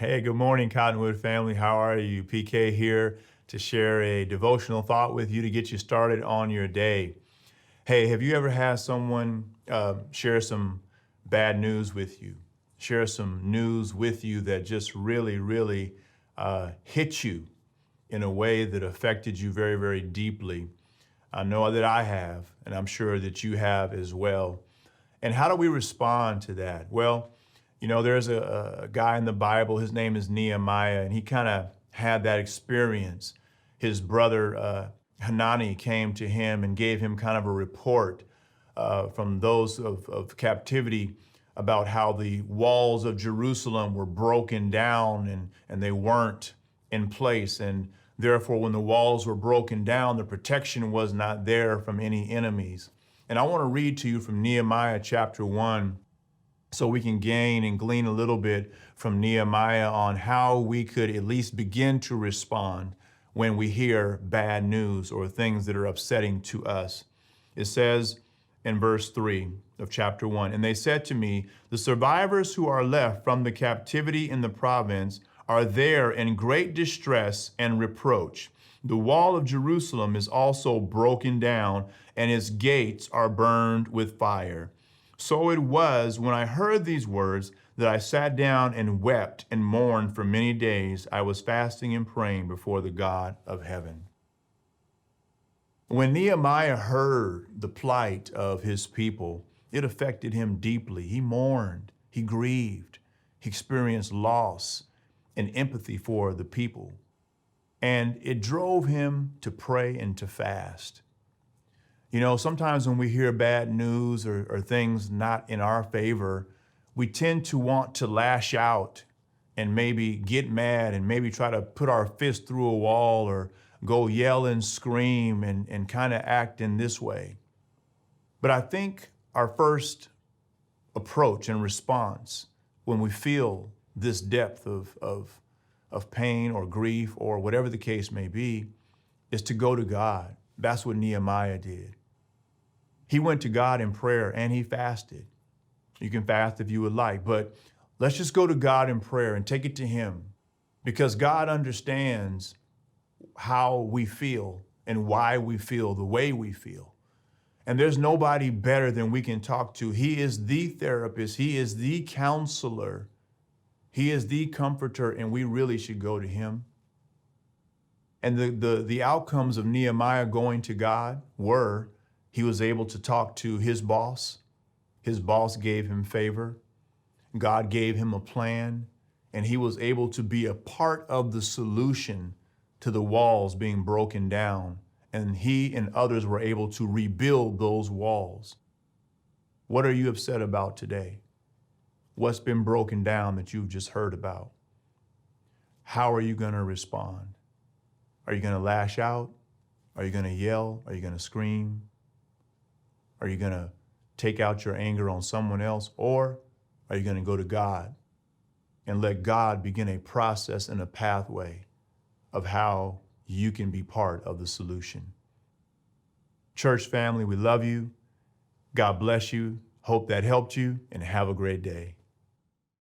Hey, good morning, Cottonwood family. How are you? PK here to share a devotional thought with you to get you started on your day. Hey, have you ever had someone share some bad news with you? Share some news with you that just really hit you in a way that affected you very deeply? I know that I have, and I'm sure that you have as well. And how do we respond to that? Well, there's a guy in the Bible, his name is Nehemiah, and he kind of had that experience. His brother Hanani came to him and gave him kind of a report from those of captivity about how the walls of Jerusalem were broken down and they weren't in place. And therefore, when the walls were broken down, the protection was not there from any enemies. And I want to read to you from Nehemiah chapter 1 so we can gain and glean a little bit from Nehemiah on how we could at least begin to respond when we hear bad news or things that are upsetting to us. It says in verse 3 of chapter 1, "And they said to me, the survivors who are left from the captivity in the province are there in great distress and reproach. The wall of Jerusalem is also broken down, and its gates are burned with fire. So it was when I heard these words that I sat down and wept and mourned for many days. I was fasting and praying before the God of heaven." When Nehemiah heard the plight of his people, it affected him deeply. He mourned, he grieved, he experienced loss and empathy for the people. And it drove him to pray and to fast. Sometimes when we hear bad news or things not in our favor, we tend to want to lash out and maybe get mad and maybe try to put our fist through a wall or go yell and scream and kind of act in this way. But I think our first approach and response when we feel this depth of pain or grief or whatever the case may be is to go to God. That's what Nehemiah did. He went to God in prayer and he fasted. You can fast if you would like, but let's just go to God in prayer and take it to him, because God understands how we feel and why we feel the way we feel. And there's nobody better than we can talk to. He is the therapist. He is the counselor. He is the comforter, and we really should go to him. And the outcomes of Nehemiah going to God were he was able to talk to his boss. His boss gave him favor. God gave him a plan, and he was able to be a part of the solution to the walls being broken down. And he and others were able to rebuild those walls. What are you upset about today? What's been broken down that you've just heard about? How are you going to respond? Are you going to lash out? Are you going to yell? Are you going to scream? Are you going to take out your anger on someone else? Or are you going to go to God and let God begin a process and a pathway of how you can be part of the solution? Church family, we love you. God bless you. Hope that helped you, and have a great day.